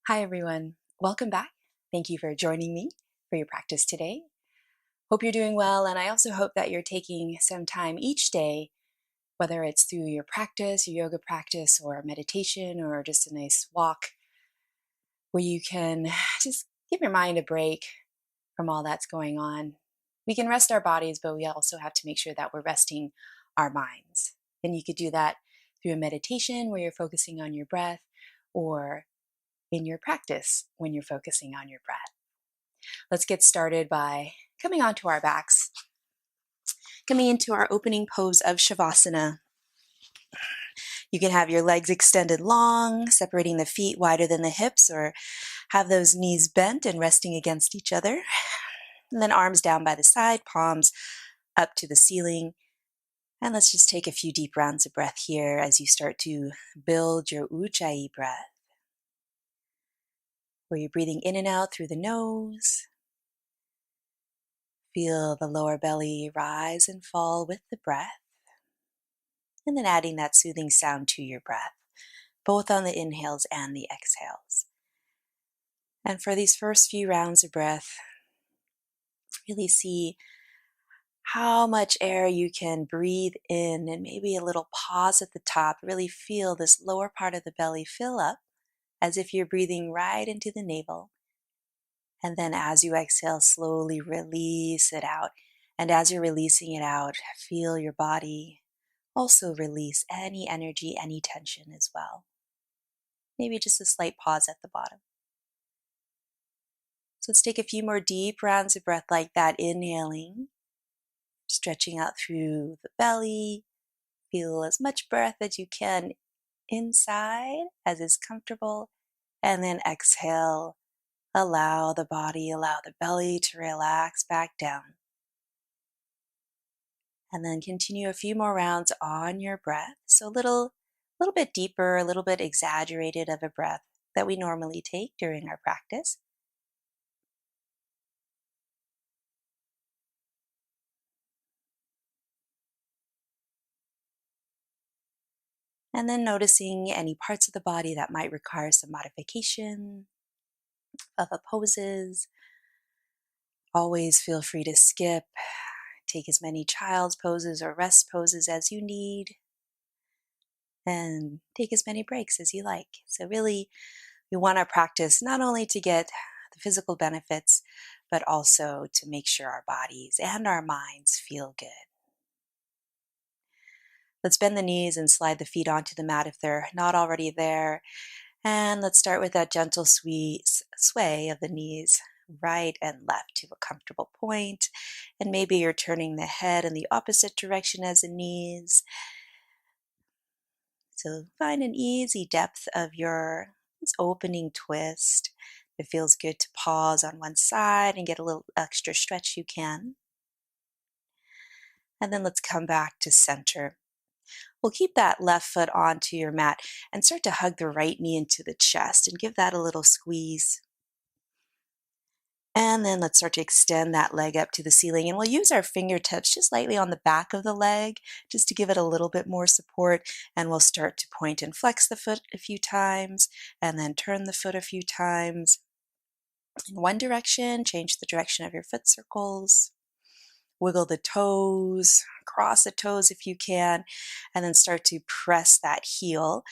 Hi everyone, welcome back. Thank you for joining me for your practice today. Hope you're doing well, and I also hope that you're taking some time each day, whether it's through your practice, your yoga practice, or meditation, or just a nice walk, where you can just give your mind a break from all that's going on. We can rest our bodies, but we also have to make sure that we're resting our minds. And you could do that through a meditation where you're focusing on your breath, or in your practice when you're focusing on your breath. Let's get started by coming onto our backs, coming into our opening pose of Shavasana. You can have your legs extended long, separating the feet wider than the hips, or have those knees bent and resting against each other. And then arms down by the side, palms up to the ceiling. And let's just take a few deep rounds of breath here as you start to build your Ujjayi breath, where you're breathing in and out through the nose. Feel the lower belly rise and fall with the breath, and then adding that soothing sound to your breath, both on the inhales and the exhales. And for these first few rounds of breath, really see how much air you can breathe in, and maybe a little pause at the top. Really feel this lower part of the belly fill up as if you're breathing right into the navel. And then as you exhale, slowly release it out. And as you're releasing it out, feel your body also release any energy, any tension as well. Maybe just a slight pause at the bottom. So let's take a few more deep rounds of breath like that. Inhaling, stretching out through the belly. Feel as much breath as you can inside as is comfortable. And then exhale. Allow the body, allow the belly to relax back down. And then continue a few more rounds on your breath. So a little bit deeper, a little bit exaggerated of a breath that we normally take during our practice. And then noticing any parts of the body that might require some modification of the poses. Always feel free to skip. Take as many child's poses or rest poses as you need. And take as many breaks as you like. So really, we want our practice not only to get the physical benefits, but also to make sure our bodies and our minds feel good. Let's bend the knees and slide the feet onto the mat if they're not already there. And let's start with that gentle sway of the knees right and left to a comfortable point. And maybe you're turning the head in the opposite direction as the knees. So find an easy depth of your opening twist. If it feels good to pause on one side and get a little extra stretch, you can. And then let's come back to center. We'll keep that left foot onto your mat and start to hug the right knee into the chest and give that a little squeeze. And then let's start to extend that leg up to the ceiling. And we'll use our fingertips just lightly on the back of the leg just to give it a little bit more support. And we'll start to point and flex the foot a few times and then turn the foot a few times. In one direction, change the direction of your foot circles. Wiggle the toes, cross the toes if you can, and then start to press that heel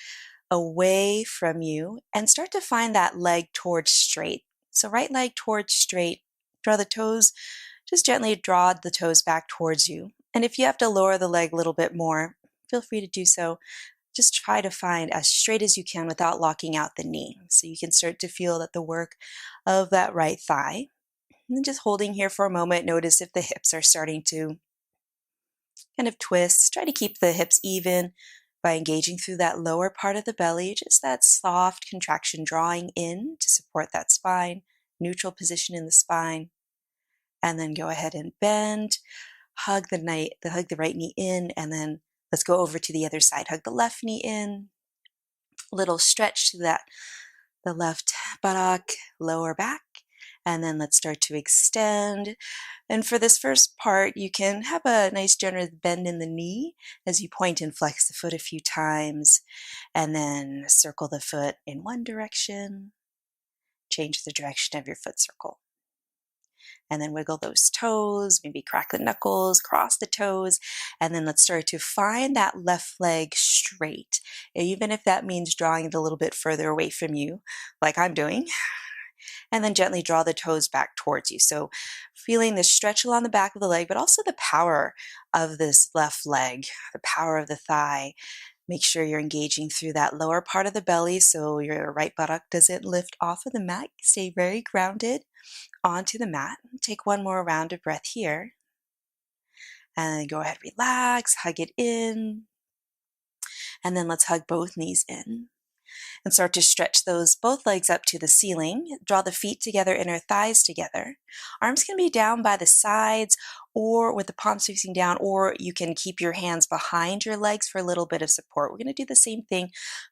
away from you and start to find that leg towards straight. So right leg towards straight, draw the toes, just gently draw the toes back towards you. And if you have to lower the leg a little bit more, feel free to do so. Just try to find as straight as you can without locking out the knee. So you can start to feel that the work of that right thigh. And then just holding here for a moment, notice if the hips are starting to kind of twist. Try to keep the hips even by engaging through that lower part of the belly, just that soft contraction drawing in to support that spine, neutral position in the spine. And then go ahead and bend, hug the right knee in, and then let's go over to the other side. Hug the left knee in, little stretch to the left buttock, lower back. And then let's start to extend. And for this first part, you can have a nice generous bend in the knee as you point and flex the foot a few times. And then circle the foot in one direction. change the direction of your foot circle. And then wiggle those toes, maybe crack the knuckles, cross the toes, and then let's start to find that left leg straight, even if that means drawing it a little bit further away from you, like I'm doing. And then gently draw the toes back towards you. So feeling the stretch along the back of the leg, but also the power of this left leg, the power of the thigh. Make sure you're engaging through that lower part of the belly so your right buttock doesn't lift off of the mat. Stay very grounded onto the mat. Take one more round of breath here. And then go ahead, relax, hug it in. And then let's hug both knees in. And start to stretch those both legs up to the ceiling. Draw the feet together, inner thighs together. Arms can be down by the sides or with the palms facing down, or you can keep your hands behind your legs for a little bit of support. We're going to do the same thing,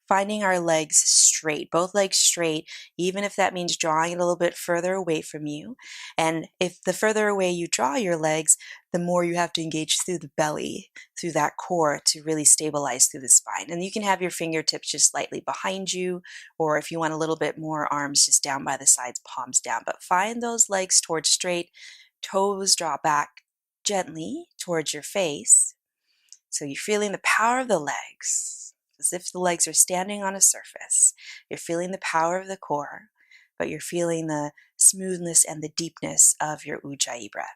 finding our legs straight, both legs straight, even if that means drawing it a little bit further away from you. And if the further away you draw your legs, the more you have to engage through the belly, through that core to really stabilize through the spine. And you can have your fingertips just slightly behind you, or if you want a little bit more, arms just down by the sides, palms down. But find those legs towards straight, toes draw back gently towards your face. So you're feeling the power of the legs, as if the legs are standing on a surface. You're feeling the power of the core, but you're feeling the smoothness and the deepness of your Ujjayi breath.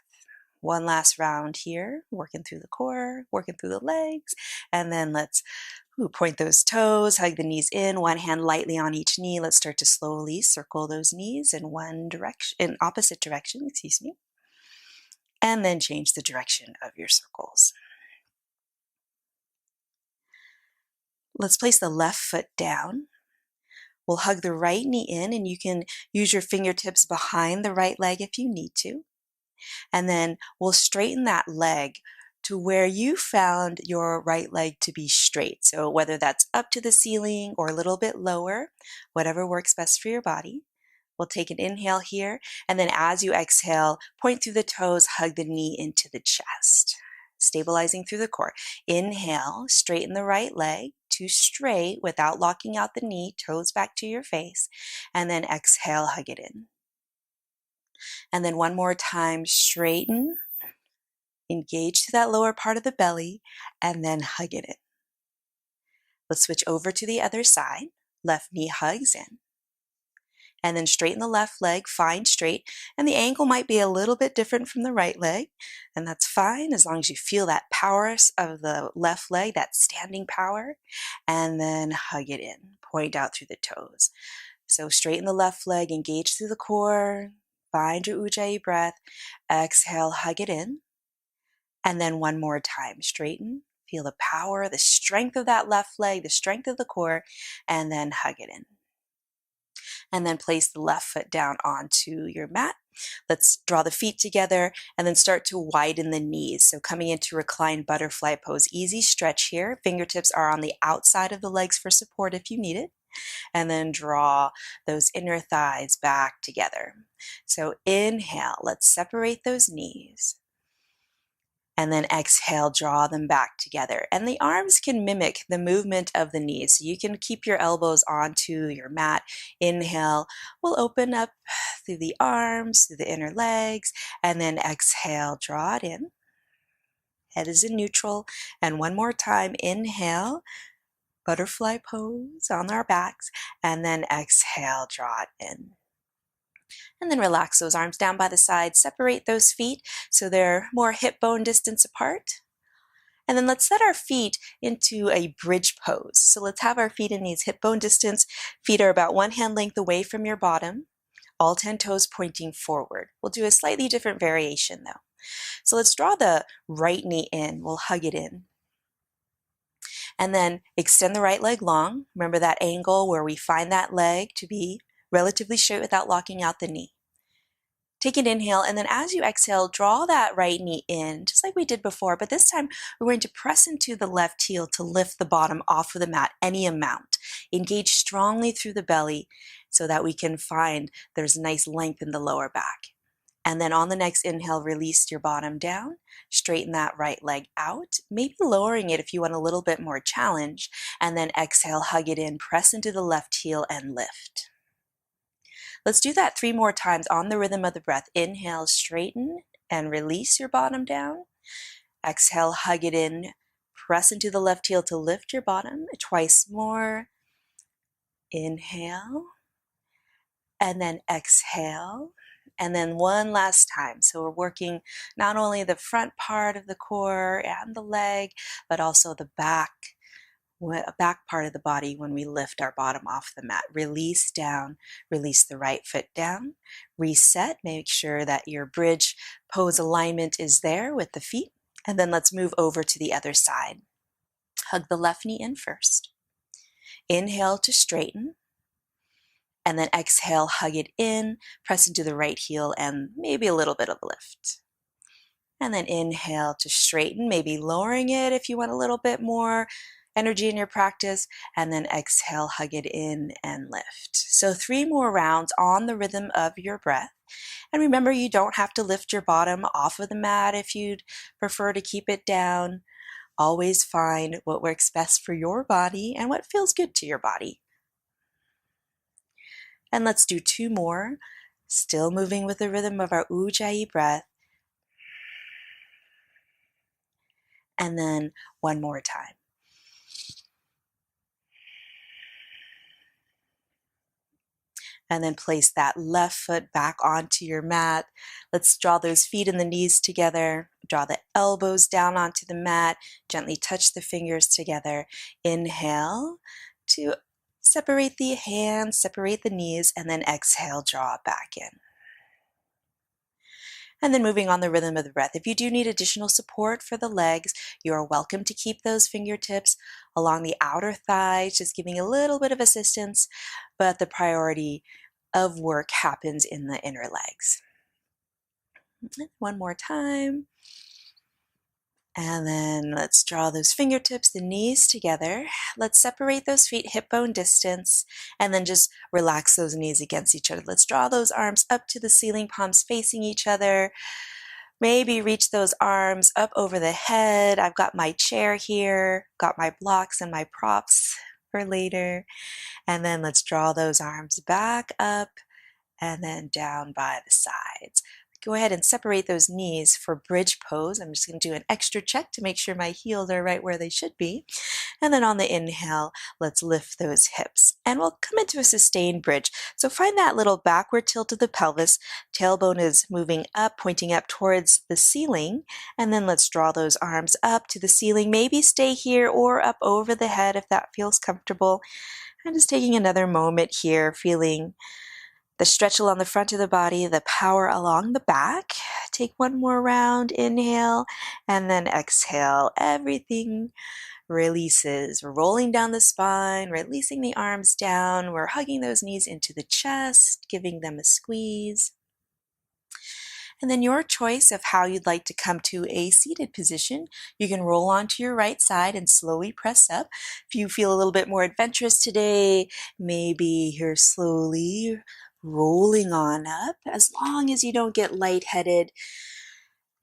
One last round here, working through the core, working through the legs, and then let's point those toes, hug the knees in, one hand lightly on each knee. Let's start to slowly circle those knees in one direction, in opposite direction, and then change the direction of your circles. Let's place the left foot down. We'll hug the right knee in, and you can use your fingertips behind the right leg if you need to. And then we'll straighten that leg to where you found your right leg to be straight. So whether that's up to the ceiling or a little bit lower, whatever works best for your body. We'll take an inhale here, and then as you exhale, point through the toes, hug the knee into the chest, stabilizing through the core. Inhale, straighten the right leg to straight without locking out the knee, toes back to your face, and then exhale, hug it in. And then one more time, straighten, engage to that lower part of the belly, and then hug it in. Let's switch over to the other side. Left knee hugs in. And then straighten the left leg, find straight, and the angle might be a little bit different from the right leg, and that's fine as long as you feel that power of the left leg, that standing power, and then hug it in, point out through the toes. So straighten the left leg, engage through the core, find your Ujjayi breath, exhale, hug it in, and then one more time, straighten, feel the power, the strength of that left leg, the strength of the core, and then hug it in. And then place the left foot down onto your mat. Let's draw the feet together and then start to widen the knees. So coming into reclined butterfly pose, easy stretch here. Fingertips are on the outside of the legs for support if you need it. And then draw those inner thighs back together. So inhale, let's separate those knees. And then exhale, draw them back together. And the arms can mimic the movement of the knees. So you can keep your elbows onto your mat. Inhale, we'll open up through the arms, through the inner legs, and then exhale, draw it in. Head is in neutral. And one more time, inhale, butterfly pose on our backs, and then exhale, draw it in. And then relax those arms down by the side, separate those feet so they're more hip bone distance apart. And then let's set our feet into a bridge pose. So let's have our feet in these hip bone distance. Feet are about one hand length away from your bottom, all 10 toes pointing forward. We'll do a slightly different variation though. So let's draw the right knee in, we'll hug it in. And then extend the right leg long. Remember that angle where we find that leg to be relatively straight without locking out the knee. Take an inhale, and then as you exhale, draw that right knee in, just like we did before, but this time we're going to press into the left heel to lift the bottom off of the mat, any amount. Engage strongly through the belly so that we can find there's nice length in the lower back. And then on the next inhale, release your bottom down, straighten that right leg out, maybe lowering it if you want a little bit more challenge, and then exhale, hug it in, press into the left heel and lift. Let's do that 3 more times on the rhythm of the breath. Inhale, straighten and release your bottom down. Exhale, hug it in. Press into the left heel to lift your bottom. Twice more. Inhale. And then exhale. And then one last time. So we're working not only the front part of the core and the leg, but also the back part of the body when we lift our bottom off the mat. Release down, release the right foot down, reset, make sure that your bridge pose alignment is there with the feet, and then let's move over to the other side. Hug the left knee in first. Inhale to straighten, and then exhale, hug it in, press into the right heel and maybe a little bit of lift. And then inhale to straighten, maybe lowering it if you want a little bit more energy in your practice, and then exhale, hug it in and lift. So 3 more rounds on the rhythm of your breath. And remember, you don't have to lift your bottom off of the mat if you'd prefer to keep it down. Always find what works best for your body and what feels good to your body. And let's do 2 more, still moving with the rhythm of our Ujjayi breath. And then 1 more time. And then place that left foot back onto your mat. Let's draw those feet and the knees together. Draw the elbows down onto the mat. Gently touch the fingers together. Inhale to separate the hands, separate the knees, and then exhale, draw it back in. And then moving on the rhythm of the breath. If you do need additional support for the legs, you are welcome to keep those fingertips along the outer thighs, just giving a little bit of assistance, but the priority of work happens in the inner legs. 1 more time. And then let's draw those fingertips, the knees together. Let's separate those feet hip bone distance and then just relax those knees against each other. Let's draw those arms up to the ceiling, palms facing each other. Maybe reach those arms up over the head. I've got my chair here, got my blocks and my props for later. And then let's draw those arms back up and then down by the sides. Go ahead and separate those knees for bridge pose. I'm just going to do an extra check to make sure my heels are right where they should be. And then on the inhale, let's lift those hips. And we'll come into a sustained bridge. So find that little backward tilt of the pelvis. Tailbone is moving up, pointing up towards the ceiling. And then let's draw those arms up to the ceiling. Maybe stay here or up over the head if that feels comfortable. And just taking another moment here, feeling the stretch along the front of the body, the power along the back. Take 1 more round, inhale, and then exhale. Everything releases. We're rolling down the spine, releasing the arms down. We're hugging those knees into the chest, giving them a squeeze. And then your choice of how you'd like to come to a seated position. You can roll onto your right side and slowly press up. If you feel a little bit more adventurous today, maybe you're slowly rolling on up, as long as you don't get lightheaded,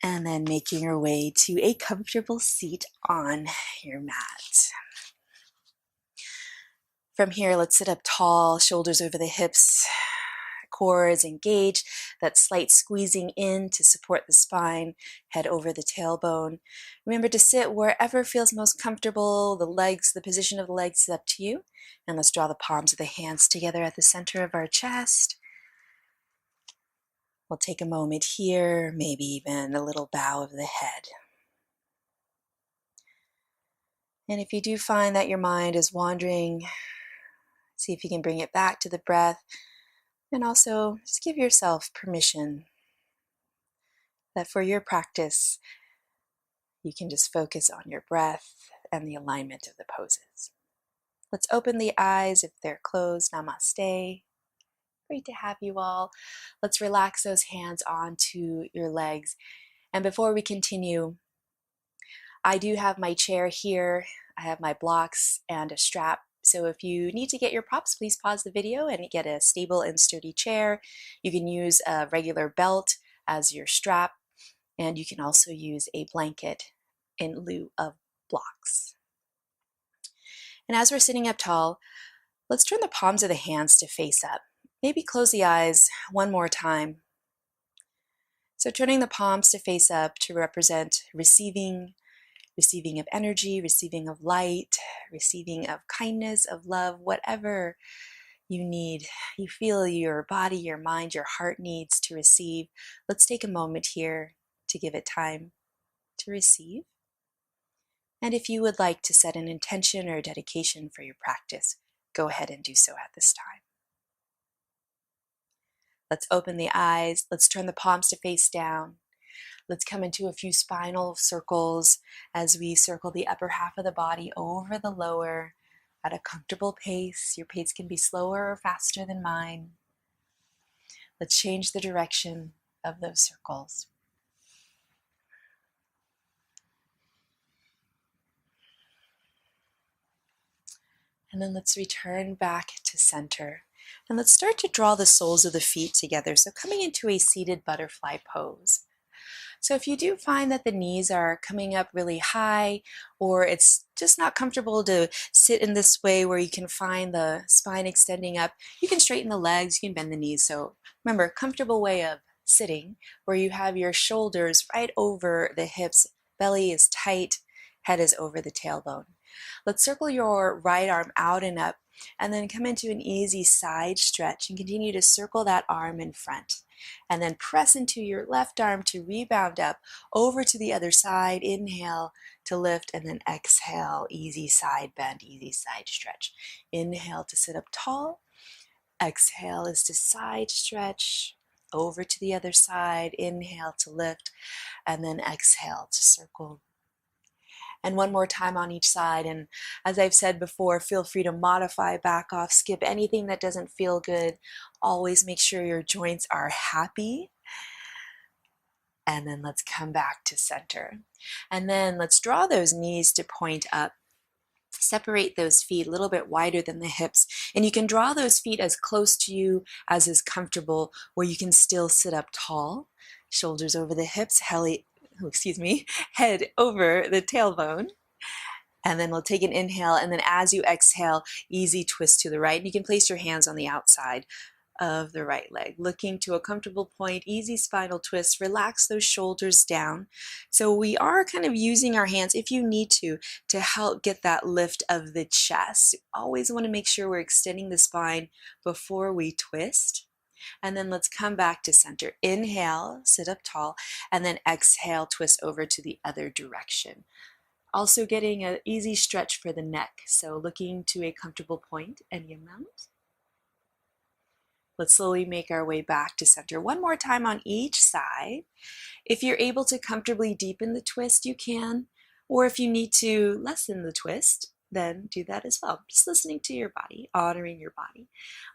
and then making your way to a comfortable seat on your mat. From here, let's sit up tall, shoulders over the hips, core is engaged, that slight squeezing in to support the spine, head over the tailbone. Remember to sit wherever feels most comfortable. The position of the legs is up to you. And let's draw the palms of the hands together at the center of our chest. We'll take a moment here, maybe even a little bow of the head. And if you do find that your mind is wandering, see if you can bring it back to the breath. And also just give yourself permission that for your practice, you can just focus on your breath and the alignment of the poses. Let's open the eyes if they're closed. Namaste. Great to have you all. Let's relax those hands onto your legs. And before we continue, I do have my chair here. I have my blocks and a strap. So if you need to get your props, please pause the video and get a stable and sturdy chair. You can use a regular belt as your strap, and you can also use a blanket in lieu of blocks. And as we're sitting up tall, let's turn the palms of the hands to face up. Maybe close the eyes one more time. So turning the palms to face up to represent receiving of energy, receiving of light, receiving of kindness, of love, whatever you need, you feel your body, your mind, your heart needs to receive. Let's take a moment here to give it time to receive. And if you would like to set an intention or a dedication for your practice, go ahead and do so at this time. Let's open the eyes. Let's turn the palms to face down. Let's come into a few spinal circles as we circle the upper half of the body over the lower at a comfortable pace. Your pace can be slower or faster than mine. Let's change the direction of those circles. And then let's return back to center. And let's start to draw the soles of the feet together. So coming into a seated butterfly pose. So if you do find that the knees are coming up really high, or it's just not comfortable to sit in this way where you can find the spine extending up, you can straighten the legs, you can bend the knees. So remember, a comfortable way of sitting where you have your shoulders right over the hips, belly is tight, head is over the tailbone. Let's circle your right arm out and up, and then come into an easy side stretch and continue to circle that arm in front. And then press into your left arm to rebound up over to the other side. Inhale to lift, and then exhale, easy side bend, easy side stretch. Inhale to sit up tall. Exhale is to side stretch over to the other side. Inhale to lift, and then exhale to circle. And one more time on each side. And as I've said before, feel free to modify, back off, skip anything that doesn't feel good. Always make sure your joints are happy. And then let's come back to center. And then let's draw those knees to point up. Separate those feet a little bit wider than the hips. And you can draw those feet as close to you as is comfortable, where you can still sit up tall. Shoulders over the hips, head over the tailbone. And then we'll take an inhale, and then as you exhale, easy twist to the right. You can place your hands on the outside of the right leg, looking to a comfortable point, easy spinal twist. Relax those shoulders down. So we are kind of using our hands, if you need to help get that lift of the chest. Always want to make sure we're extending the spine before we twist. And then let's come back to center. Inhale, sit up tall, and then exhale, twist over to the other direction. Also getting an easy stretch for the neck. So looking to a comfortable point and you mount. Let's slowly make our way back to center. One more time on each side. If you're able to comfortably deepen the twist, you can. Or if you need to lessen the twist, then do that as well. Just listening to your body, honoring your body.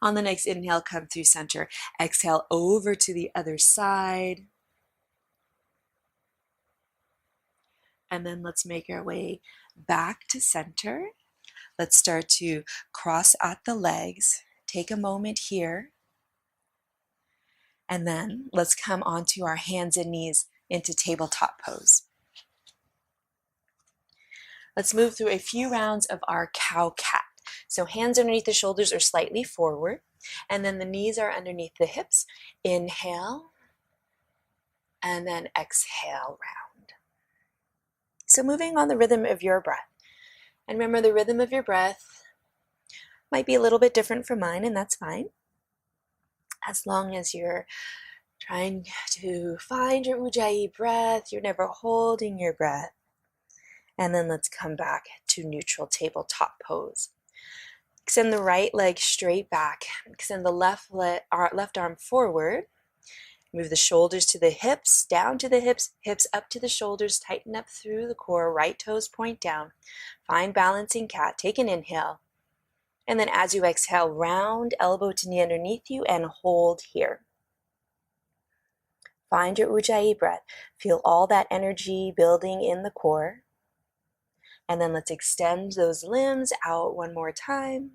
On the next inhale, come through center. Exhale over to the other side. And then let's make our way back to center. Let's start to cross out the legs. Take a moment here. And then let's come onto our hands and knees into tabletop pose. Let's move through a few rounds of our cow-cat. So hands underneath the shoulders are slightly forward, and then the knees are underneath the hips. Inhale, and then exhale round. So moving on the rhythm of your breath. And remember, the rhythm of your breath might be a little bit different from mine, and that's fine. As long as you're trying to find your Ujjayi breath, you're never holding your breath. And then let's come back to neutral tabletop pose. Extend the right leg straight back. Extend the left arm forward. Move the shoulders to the hips, down to the hips, hips up to the shoulders, tighten up through the core, right toes point down. Find balancing cat. Take an inhale. And then as you exhale, round elbow to knee underneath you and hold here. Find your Ujjayi breath. Feel all that energy building in the core. And then let's extend those limbs out one more time.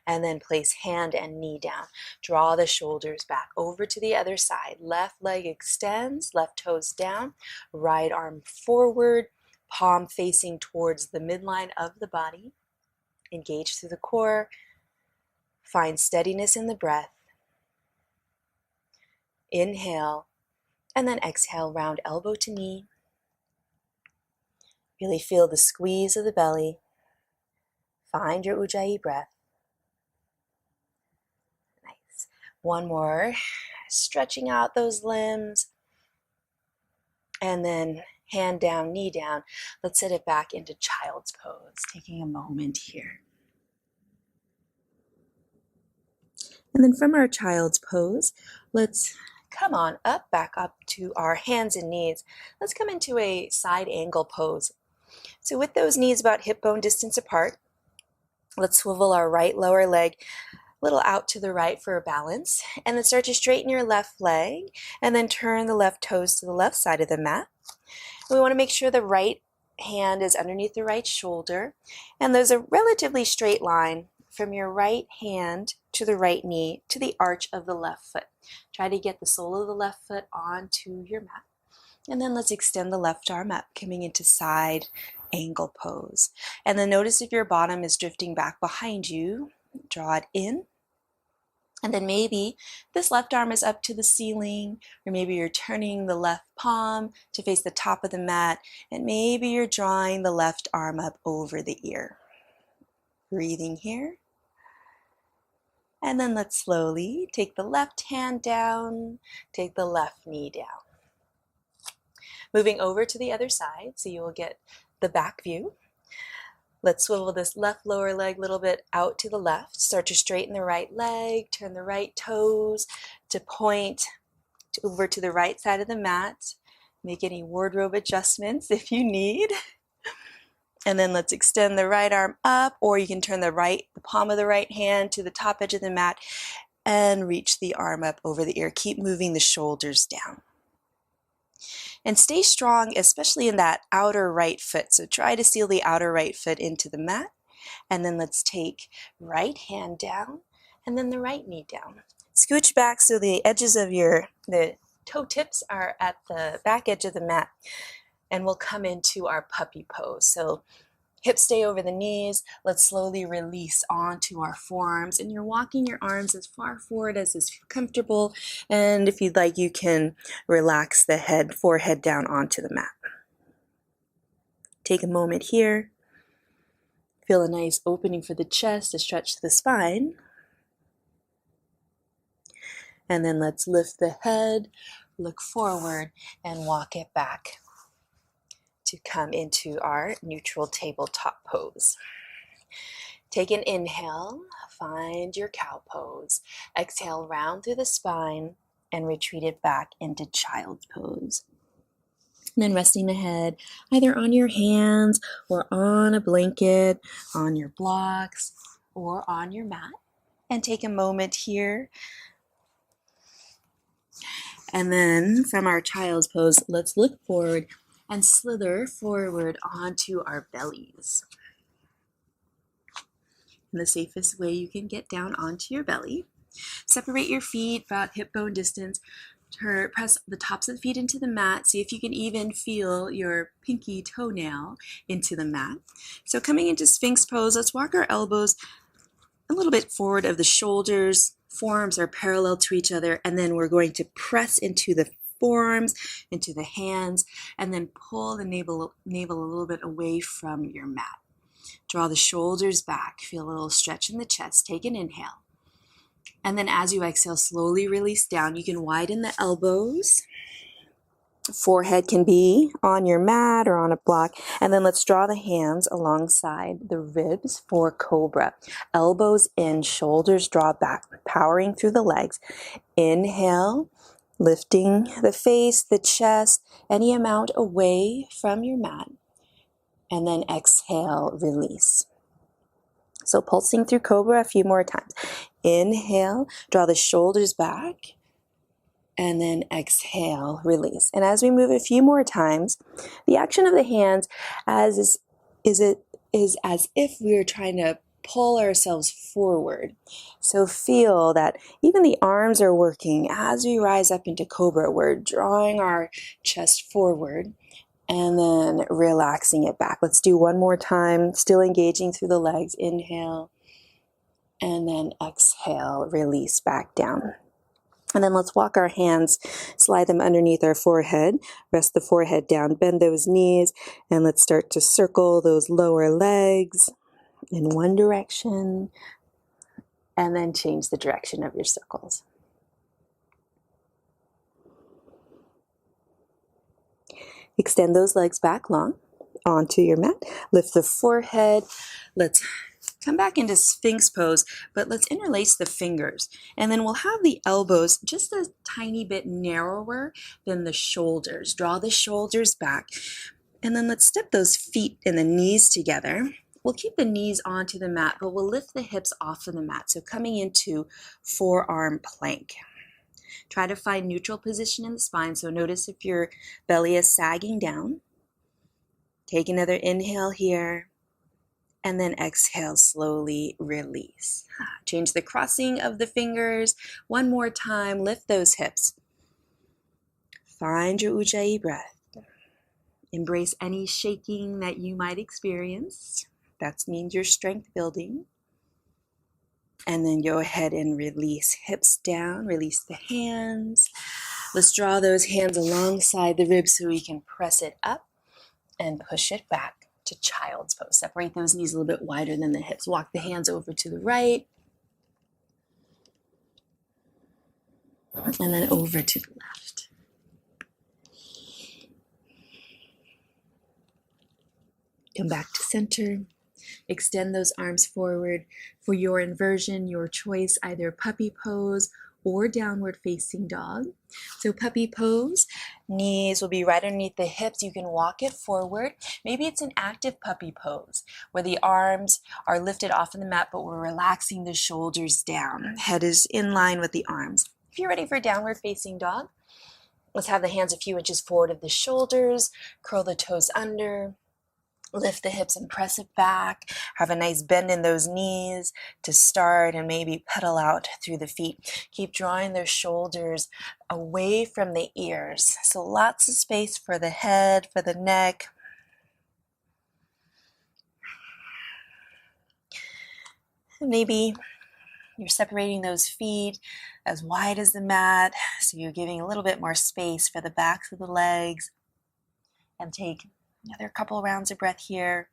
And then place hand and knee down. Draw the shoulders back over to the other side. Left leg extends, left toes down, right arm forward, palm facing towards the midline of the body. Engage through the core. Find steadiness in the breath. Inhale, and then exhale, round elbow to knee. Really feel the squeeze of the belly. Find your Ujjayi breath. Nice. One more. Stretching out those limbs. And then hand down, knee down. Let's set it back into child's pose. Taking a moment here. And then from our child's pose, let's come on up, back up to our hands and knees. Let's come into a side angle pose. So with those knees about hip bone distance apart, let's swivel our right lower leg a little out to the right for a balance. And then start to straighten your left leg and then turn the left toes to the left side of the mat. We want to make sure the right hand is underneath the right shoulder. And there's a relatively straight line from your right hand to the right knee to the arch of the left foot. Try to get the sole of the left foot onto your mat. And then let's extend the left arm up, coming into side angle pose. And then notice if your bottom is drifting back behind you, draw it in. And then maybe this left arm is up to the ceiling, or maybe you're turning the left palm to face the top of the mat, and maybe you're drawing the left arm up over the ear. Breathing here. And then let's slowly take the left hand down, take the left knee down. Moving over to the other side, so you will get the back view. Let's swivel this left lower leg a little bit out to the left. Start to straighten the right leg, turn the right toes to point over to the right side of the mat. Make any wardrobe adjustments if you need. And then let's extend the right arm up, or you can turn the palm of the right hand to the top edge of the mat and reach the arm up over the ear. Keep moving the shoulders down. And stay strong, especially in that outer right foot. So try to seal the outer right foot into the mat. And then let's take right hand down and then the right knee down. Scooch back so the edges of the toe tips are at the back edge of the mat. And we'll come into our puppy pose. So hips stay over the knees. Let's slowly release onto our forearms. And you're walking your arms as far forward as is comfortable. And if you'd like, you can relax the forehead down onto the mat. Take a moment here. Feel a nice opening for the chest to stretch the spine. And then let's lift the head, look forward, and walk it back to come into our neutral tabletop pose. Take an inhale, find your cow pose. Exhale, round through the spine and retreat it back into child's pose. And then resting the head either on your hands or on a blanket, on your blocks, or on your mat. And take a moment here. And then from our child's pose, let's look forward and slither forward onto our bellies. And the safest way you can get down onto your belly. Separate your feet about hip bone distance. Press the tops of the feet into the mat. See if you can even feel your pinky toenail into the mat. So coming into Sphinx Pose, let's walk our elbows a little bit forward of the shoulders. Forearms are parallel to each other, and then we're going to press into the forearms, into the hands, and then pull the navel a little bit away from your mat. Draw the shoulders back. Feel a little stretch in the chest. Take an inhale. And then as you exhale, slowly release down. You can widen the elbows. Forehead can be on your mat or on a block. And then let's draw the hands alongside the ribs for Cobra. Elbows in, shoulders draw back, powering through the legs. Inhale, lifting the face, the chest, any amount away from your mat. And then exhale, release. So pulsing through Cobra a few more times. Inhale, draw the shoulders back. And then exhale, release. And as we move a few more times, the action of the hands is as if we were trying to pull ourselves forward. So feel that even the arms are working as we rise up into Cobra. We're drawing our chest forward and then relaxing it back. Let's do one more time, still engaging through the legs. Inhale, and then exhale, release back down. And then let's walk our hands, slide them underneath our forehead, rest the forehead down, bend those knees, and let's start to circle those lower legs in one direction, and then change the direction of your circles. Extend those legs back long onto your mat. Lift the forehead. Let's come back into Sphinx Pose, but let's interlace the fingers. And then we'll have the elbows just a tiny bit narrower than the shoulders. Draw the shoulders back. And then let's step those feet and the knees together. We'll keep the knees onto the mat, but we'll lift the hips off of the mat. So coming into Forearm Plank. Try to find neutral position in the spine. So notice if your belly is sagging down. Take another inhale here. And then exhale, slowly release. Change the crossing of the fingers. One more time, lift those hips. Find your Ujjayi breath. Embrace any shaking that you might experience. That means you're strength building. And then go ahead and release hips down, release the hands. Let's draw those hands alongside the ribs so we can press it up and push it back to Child's Pose. Separate those knees a little bit wider than the hips. Walk the hands over to the right. And then over to the left. Come back to center. Extend those arms forward. For your inversion, your choice, either puppy pose or downward facing dog. So puppy pose, knees will be right underneath the hips. You can walk it forward. Maybe it's an active puppy pose where the arms are lifted off of the mat, but we're relaxing the shoulders down. Head is in line with the arms. If you're ready for downward facing dog, let's have the hands a few inches forward of the shoulders, curl the toes under, lift the hips and press it back. Have a nice bend in those knees to start and maybe pedal out through the feet. Keep drawing those shoulders away from the ears. So lots of space for the head, for the neck. And maybe you're separating those feet as wide as the mat, so you're giving a little bit more space for the backs of the legs. And take another couple rounds of breath here.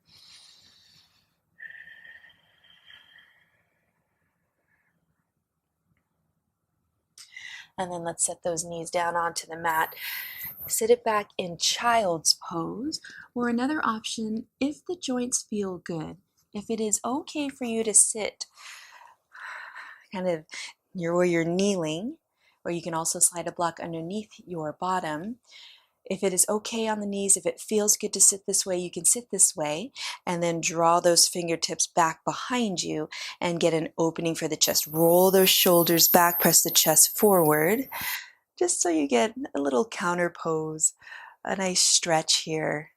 And then let's set those knees down onto the mat. Sit it back in Child's Pose, or another option, if the joints feel good, if it is okay for you to sit kind of where you're kneeling, or you can also slide a block underneath your bottom. If it is okay on the knees, if it feels good to sit this way, you can sit this way and then draw those fingertips back behind you and get an opening for the chest. Roll those shoulders back, press the chest forward, just so you get a little counter pose, a nice stretch here.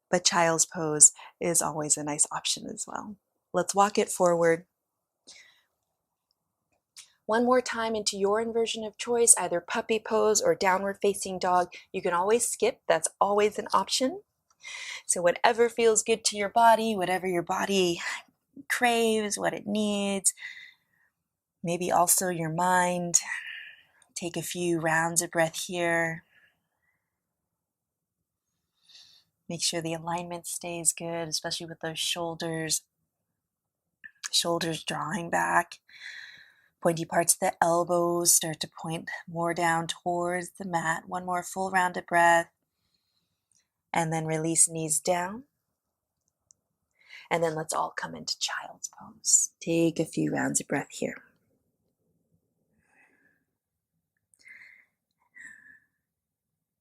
But Child's Pose is always a nice option as well. Let's walk it forward. One more time into your inversion of choice, either puppy pose or downward facing dog. You can always skip, that's always an option. So whatever feels good to your body, whatever your body craves, what it needs, maybe also your mind. Take a few rounds of breath here. Make sure the alignment stays good, especially with those shoulders drawing back. Pointy parts of the elbows start to point more down towards the mat. One more full round of breath. And then release knees down. And then let's all come into Child's Pose. Take a few rounds of breath here.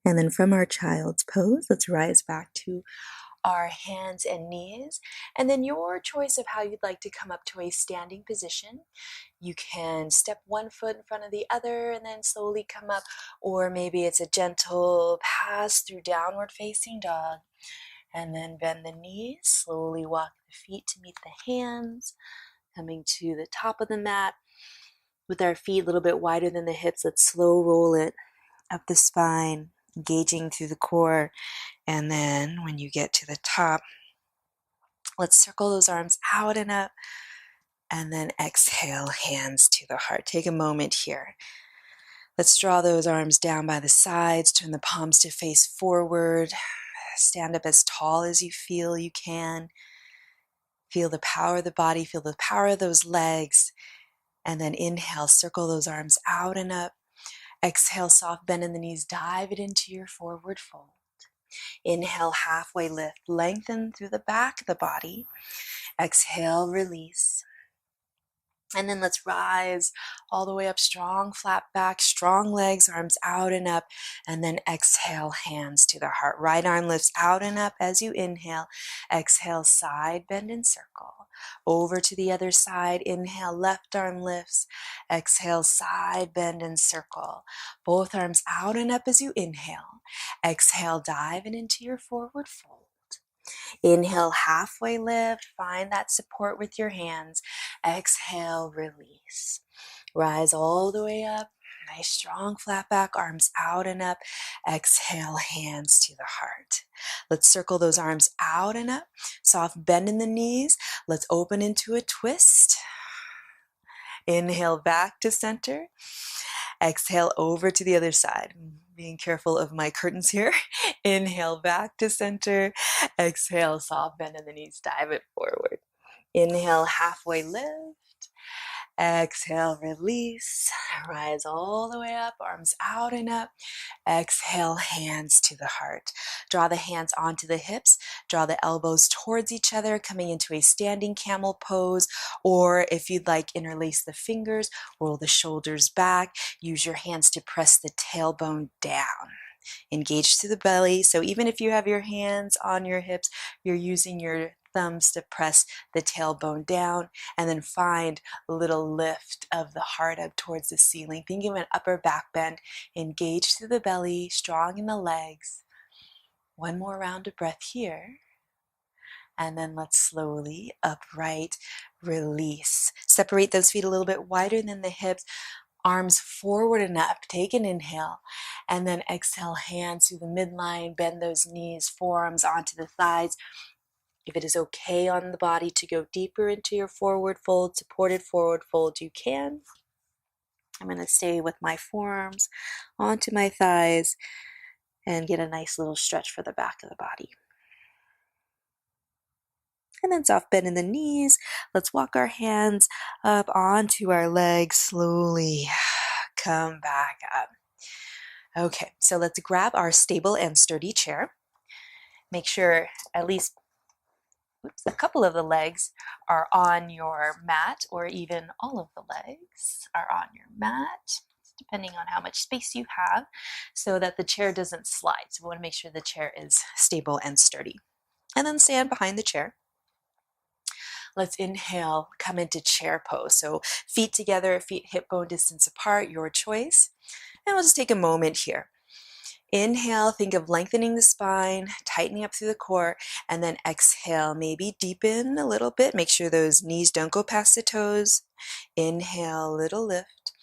And then from our Child's Pose, let's rise back to our hands and knees, and then your choice of how you'd like to come up to a standing position. You can step one foot in front of the other and then slowly come up, or maybe it's a gentle pass through downward facing dog, and then bend the knees, slowly walk the feet to meet the hands, coming to the top of the mat with our feet a little bit wider than the hips. Let's slow roll it up the spine, engaging through the core. And then when you get to the top, let's circle those arms out and up. And then exhale, hands to the heart. Take a moment here. Let's draw those arms down by the sides, turn the palms to face forward. Stand up as tall as you feel you can. Feel the power of the body, feel the power of those legs. And then inhale, circle those arms out and up. Exhale, soft bend in the knees, dive it into your forward fold. Inhale, halfway lift, lengthen through the back of the body. Exhale, release. And then let's rise all the way up, strong flat back, strong legs, arms out and up. And then exhale, hands to the heart. Right arm lifts out and up as you inhale. Exhale, side bend and circle. Over to the other side, inhale, left arm lifts. Exhale, side bend and circle. Both arms out and up as you inhale. Exhale, dive it into your forward fold. Inhale, halfway lift, find that support with your hands. Exhale, release. Rise all the way up, nice strong flat back, arms out and up. Exhale, hands to the heart. Let's circle those arms out and up, soft bend in the knees. Let's open into a twist. Inhale, back to center. Exhale, over to the other side. Being careful of my curtains here. Inhale, back to center. Exhale, soft bend in the knees, dive it forward. Inhale, halfway lift. Exhale, release. Rise all the way up, arms out and up. Exhale, hands to the heart. Draw the hands onto the hips. Draw the elbows towards each other, coming into a standing camel pose. Or if you'd like, interlace the fingers, roll the shoulders back. Use your hands to press the tailbone down. Engage to the belly. So even if you have your hands on your hips, you're using your thumbs to press the tailbone down, and then find a little lift of the heart up towards the ceiling. Think of an upper back bend. Engage to the belly, strong in the legs. One more round of breath here. And then let's slowly upright, release. Separate those feet a little bit wider than the hips. Arms forward and up. Take an inhale. And then exhale, hands through the midline. Bend those knees, forearms onto the thighs. If it is okay on the body to go deeper into your forward fold, supported forward fold, you can. I'm going to stay with my forearms onto my thighs and get a nice little stretch for the back of the body. And then soft bend in the knees. Let's walk our hands up onto our legs slowly. Come back up. Okay, so let's grab our stable and sturdy chair. Make sure at least a couple of the legs are on your mat, or even all of the legs are on your mat, depending on how much space you have, so that the chair doesn't slide. So we want to make sure the chair is stable and sturdy. And then stand behind the chair. Let's inhale, come into chair pose. So feet together, feet hip bone distance apart, your choice. And we'll just take a moment here. Inhale, think of lengthening the spine, tightening up through the core, and then exhale, maybe deepen a little bit. Make sure those knees don't go past the toes. Inhale, little lift,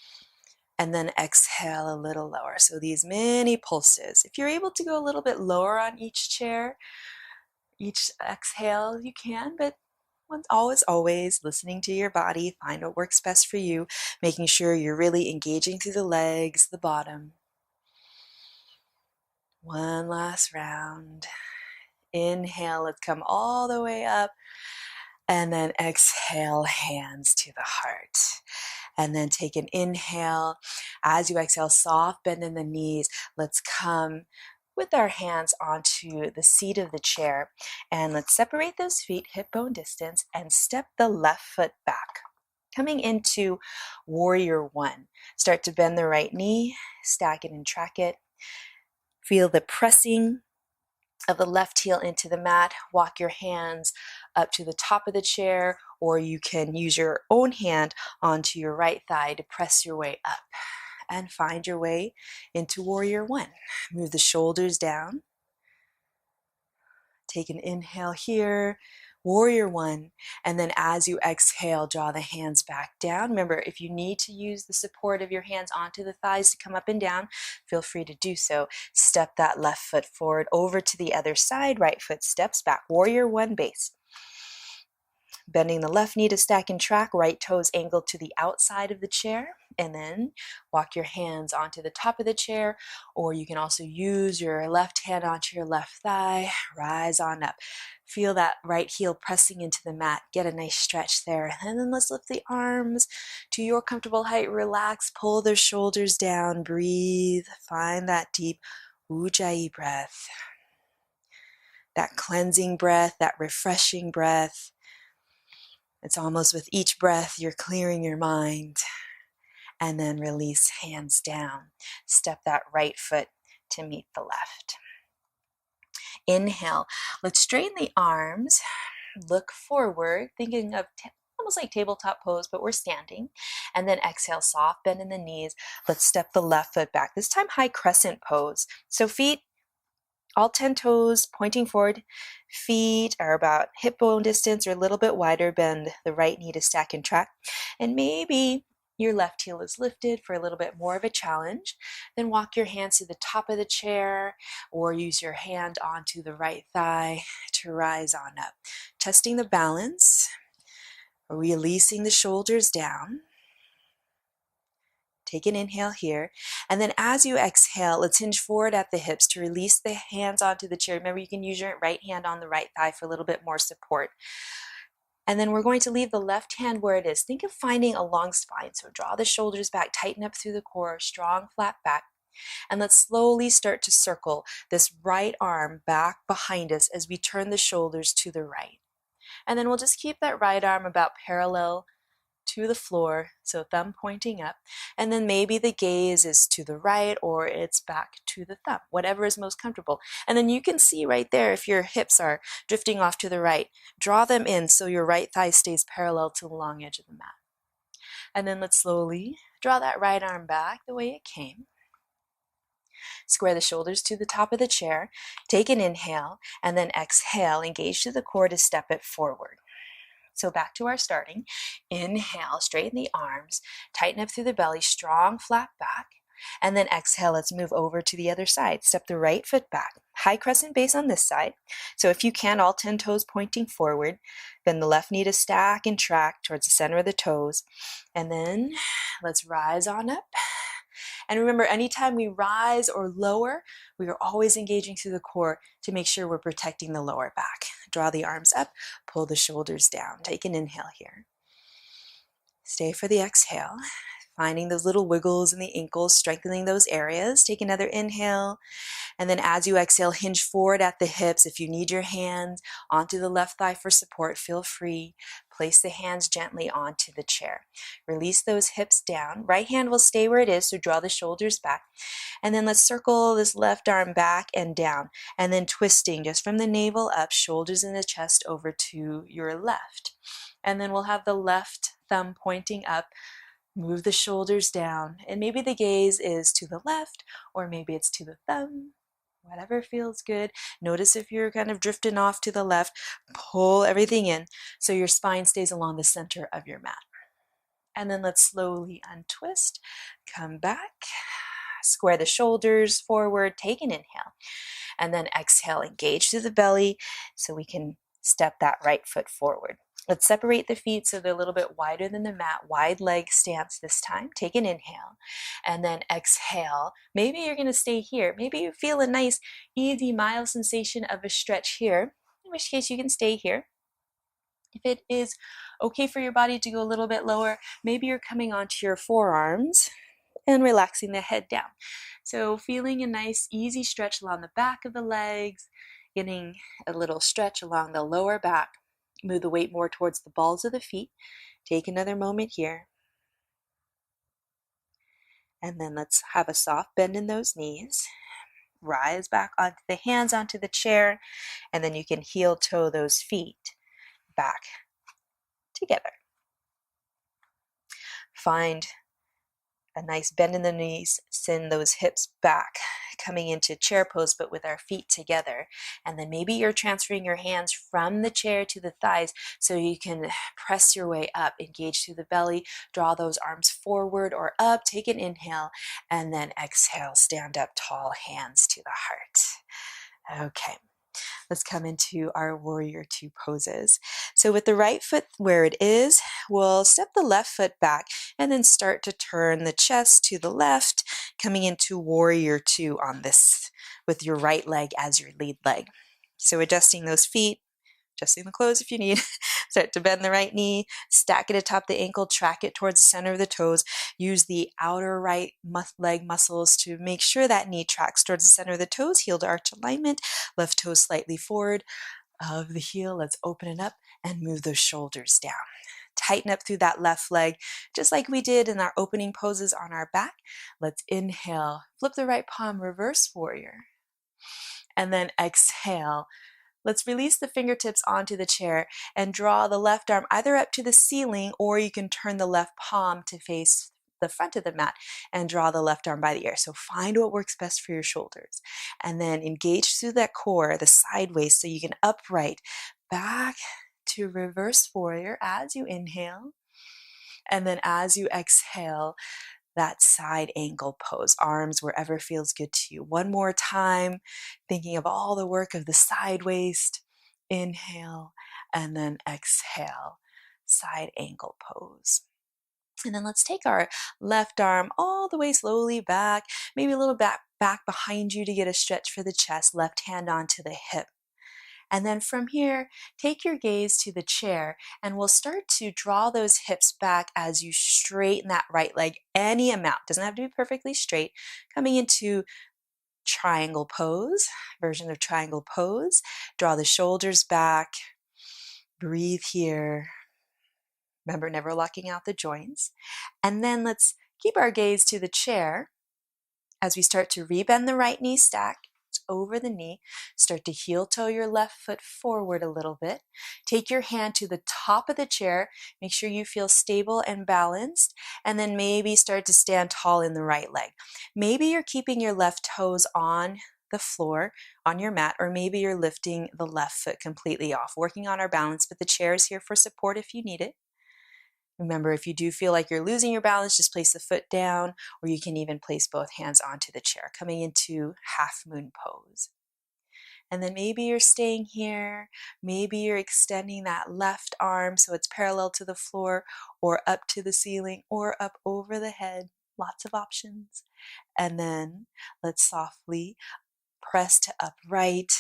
and then exhale a little lower. So these mini pulses. If you're able to go a little bit lower on each chair, each exhale, you can, but always listening to your body. Find what works best for you, making sure you're really engaging through the legs, the bottom. One last round. Inhale, let's come all the way up. And then exhale, hands to the heart. And then take an inhale. As you exhale, soft bend in the knees. Let's come with our hands onto the seat of the chair. And let's separate those feet, hip bone distance, and step the left foot back. Coming into warrior one. Start to bend the right knee, stack it and track it. Feel the pressing of the left heel into the mat. Walk your hands up to the top of the chair, or you can use your own hand onto your right thigh to press your way up and find your way into warrior one. Move the shoulders down. Take an inhale here, warrior one, and then as you exhale, draw the hands back down. Remember, if you need to use the support of your hands onto the thighs to come up and down, feel free to do so. Step that left foot forward over to the other side, right foot steps back. Warrior one base. Bending the left knee to stack and track, right toes angled to the outside of the chair, and then walk your hands onto the top of the chair, or you can also use your left hand onto your left thigh, rise on up. Feel that right heel pressing into the mat, get a nice stretch there, and then let's lift the arms to your comfortable height, relax, pull the shoulders down, breathe, find that deep Ujjayi breath, that cleansing breath, that refreshing breath. It's almost with each breath you're clearing your mind. And then release, hands down. Step that right foot to meet the left. Inhale. Let's straighten the arms. Look forward, thinking of almost like tabletop pose, but we're standing. And then exhale, soft bend in the knees. Let's step the left foot back. This time, high crescent pose. So feet, all 10 toes pointing forward. Feet are about hip bone distance or a little bit wider. Bend the right knee to stack and track. And maybe your left heel is lifted for a little bit more of a challenge. Then walk your hands to the top of the chair or use your hand onto the right thigh to rise on up. Testing the balance, releasing the shoulders down. Take an inhale here. And then as you exhale, let's hinge forward at the hips to release the hands onto the chair. Remember, you can use your right hand on the right thigh for a little bit more support. And then we're going to leave the left hand where it is. Think of finding a long spine. So draw the shoulders back, tighten up through the core, strong flat back. And let's slowly start to circle this right arm back behind us as we turn the shoulders to the right. And then we'll just keep that right arm about parallel to the floor, so thumb pointing up, and then maybe the gaze is to the right or it's back to the thumb, whatever is most comfortable. And then you can see right there if your hips are drifting off to the right, draw them in so your right thigh stays parallel to the long edge of the mat. And then let's slowly draw that right arm back the way it came. Square the shoulders to the top of the chair, take an inhale, and then exhale, engage to the core to step it forward. So back to our starting. Inhale, straighten the arms, tighten up through the belly, strong flat back. And then exhale, let's move over to the other side. Step the right foot back. High crescent base on this side. So if you can, all 10 toes pointing forward. Bend the left knee to stack and track towards the center of the toes. And then let's rise on up. And remember, anytime we rise or lower, we are always engaging through the core to make sure we're protecting the lower back. Draw the arms up, pull the shoulders down. Take an inhale here. Stay for the exhale, finding those little wiggles in the ankles, strengthening those areas. Take another inhale. And then as you exhale, hinge forward at the hips. If you need your hands onto the left thigh for support, feel free. Place the hands gently onto the chair. Release those hips down. Right hand will stay where it is, so draw the shoulders back. And then let's circle this left arm back and down. And then twisting just from the navel up, shoulders in the chest over to your left. And then we'll have the left thumb pointing up. Move the shoulders down. And maybe the gaze is to the left, or maybe it's to the thumb. Whatever feels good. Notice if you're kind of drifting off to the left, pull everything in so your spine stays along the center of your mat. And then let's slowly untwist, come back, square the shoulders forward, take an inhale, and then exhale, engage through the belly so we can step that right foot forward. Let's separate the feet so they're a little bit wider than the mat, wide leg stance this time. Take an inhale and then exhale. Maybe you're going to stay here. Maybe you feel a nice, easy, mild sensation of a stretch here, in which case you can stay here. If it is okay for your body to go a little bit lower, maybe you're coming onto your forearms and relaxing the head down. So feeling a nice, easy stretch along the back of the legs, getting a little stretch along the lower back. Move the weight more towards the balls of the feet. Take another moment here. And then let's have a soft bend in those knees. Rise back onto the hands, onto the chair, and then you can heel toe those feet back together. Find a nice bend in the knees, send those hips back, coming into chair pose, but with our feet together. And then maybe you're transferring your hands from the chair to the thighs so you can press your way up, engage through the belly, draw those arms forward or up, take an inhale, and then exhale, stand up tall, hands to the heart. Okay. let's come into our warrior two poses. So with the right foot where it is, we'll step the left foot back and then start to turn the chest to the left, coming into warrior two on this with your right leg as your lead leg. So adjusting those feet, adjusting the clothes if you need. Start to bend the right knee, stack it atop the ankle, track it towards the center of the toes. Use the outer right leg muscles to make sure that knee tracks towards the center of the toes. Heel to arch alignment, left toe slightly forward of the heel. Let's open it up and move those shoulders down. Tighten up through that left leg, just like we did in our opening poses on our back. Let's inhale, flip the right palm, reverse warrior. And then exhale. Let's release the fingertips onto the chair and draw the left arm either up to the ceiling, or you can turn the left palm to face the front of the mat and draw the left arm by the ear. So find what works best for your shoulders. And then engage through that core, the sideways, so you can upright back to reverse warrior as you inhale. And then as you exhale, that side angle pose, arms wherever feels good to you. One more time, thinking of all the work of the side waist. Inhale, and then exhale, side angle pose. And then let's take our left arm all the way slowly back, maybe a little back behind you to get a stretch for the chest, left hand onto the hip. And then from here, take your gaze to the chair and we'll start to draw those hips back as you straighten that right leg any amount. Doesn't have to be perfectly straight. Coming into triangle pose, version of triangle pose. Draw the shoulders back. Breathe here. Remember, never locking out the joints. And then let's keep our gaze to the chair as we start to rebend the right knee, stack over the knee. Start to heel toe your left foot forward a little bit. Take your hand to the top of the chair. Make sure you feel stable and balanced. And then maybe start to stand tall in the right leg. Maybe you're keeping your left toes on the floor on your mat, or maybe you're lifting the left foot completely off. Working on our balance, but the chair is here for support if you need it. Remember, if you do feel like you're losing your balance, just place the foot down, or you can even place both hands onto the chair, coming into half moon pose. And then maybe you're staying here, maybe you're extending that left arm so it's parallel to the floor, or up to the ceiling, or up over the head. Lots of options. And then let's softly press to upright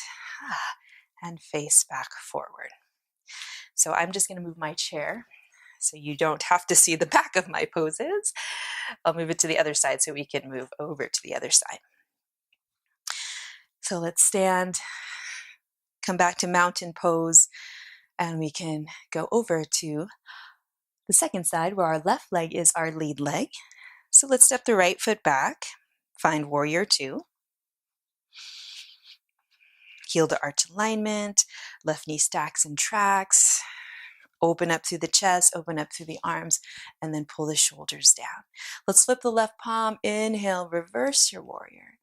and face back forward. So I'm just going to move my chair so you don't have to see the back of my poses. I'll move it to the other side so we can move over to the other side. So let's stand, come back to mountain pose, and we can go over to the second side where our left leg is our lead leg. So let's step the right foot back, find warrior two. Heel to arch alignment, left knee stacks and tracks. Open up through the chest, open up through the arms, and then pull the shoulders down. Let's flip the left palm, inhale, reverse your warrior.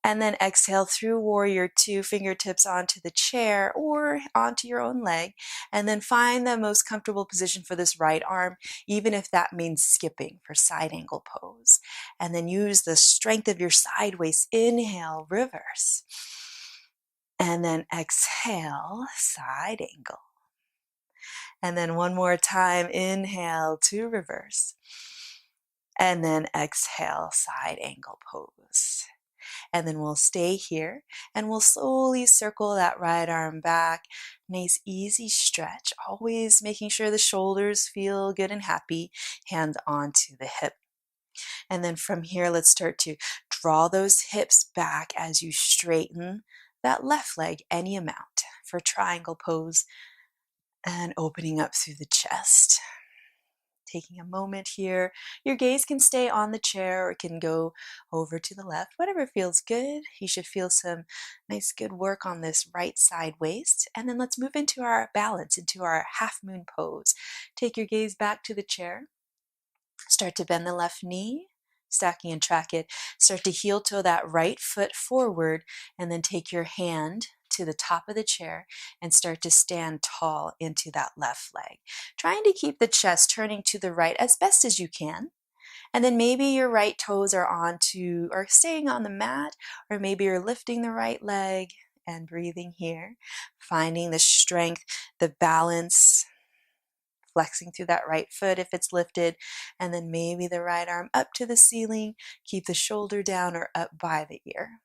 And then exhale through warrior two, fingertips onto the chair or onto your own leg. And then find the most comfortable position for this right arm, even if that means skipping for side angle pose. And then use the strength of your side waist. Inhale, reverse. And then exhale, side angle. And then one more time, inhale to reverse. And then exhale, side angle pose. And then we'll stay here and we'll slowly circle that right arm back. Nice easy stretch, always making sure the shoulders feel good and happy. Hand onto the hip. And then from here, let's start to draw those hips back as you straighten that left leg any amount for triangle pose. And opening up through the chest. Taking a moment here. Your gaze can stay on the chair or it can go over to the left, whatever feels good. You should feel some nice good work on this right side waist. And then let's move into our balance, into our half moon pose. Take your gaze back to the chair. Start to bend the left knee, stacking and track it. Start to heel toe that right foot forward and then take your hand to the top of the chair and start to stand tall into that left leg. Trying to keep the chest turning to the right as best as you can. And then maybe your right toes are staying on the mat, or maybe you're lifting the right leg And breathing here, finding the strength, the balance, flexing through that right foot if it's lifted, and then maybe the right arm up to the ceiling. Keep the shoulder down or up by the ear.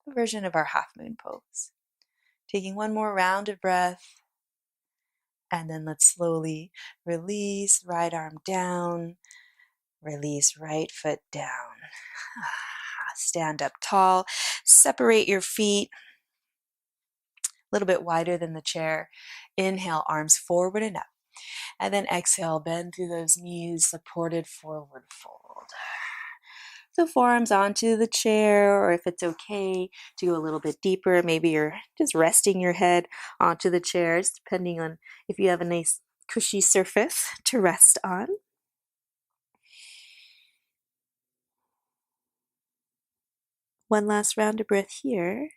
A version of our half moon pose. Taking one more round of breath, and then let's slowly release, right arm down, release right foot down. Stand up tall, separate your feet a little bit wider than the chair. Inhale, arms forward and up. And then exhale, bend through those knees, supported forward fold. So forearms onto the chair, or if it's okay to go a little bit deeper, maybe you're just resting your head onto the chairs, depending on if you have a nice cushy surface to rest on. One last round of breath here.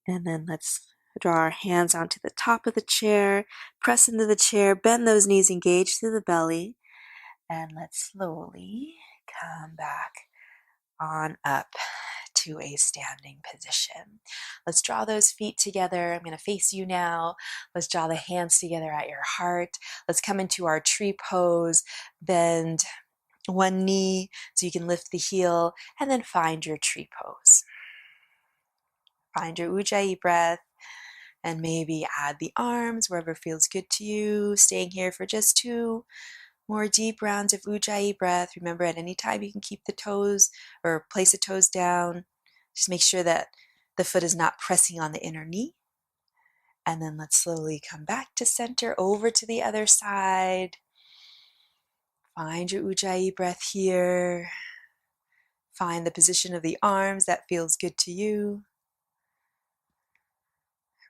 And then let's draw our hands onto the top of the chair, press into the chair, bend those knees, engage through the belly, and let's slowly come back on up to a standing position. Let's draw those feet together. I'm going to face you now. Let's draw the hands together at your heart. Let's come into our tree pose. Bend one knee so you can lift the heel, and then find your tree pose. Find your Ujjayi breath, and maybe add the arms wherever feels good to you. Staying here for just 2 more deep rounds of Ujjayi breath. Remember, at any time you can keep the toes or place the toes down. Just make sure that the foot is not pressing on the inner knee. And then let's slowly come back to center, over to the other side. Find your Ujjayi breath here. Find the position of the arms that feels good to you.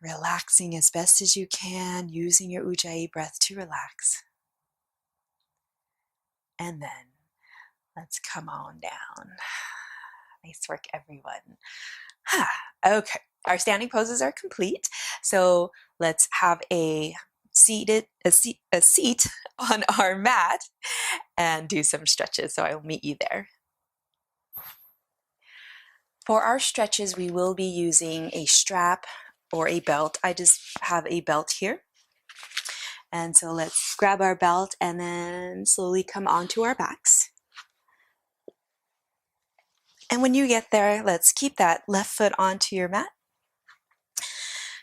Relaxing as best as you can, using your Ujjayi breath to relax. And then let's come on down. Nice work, everyone. Okay, our standing poses are complete. So let's have a seat on our mat and do some stretches. So I will meet you there. For our stretches, we will be using a strap or a belt. I just have a belt here. And so let's grab our belt and then slowly come onto our backs. And when you get there, let's keep that left foot onto your mat.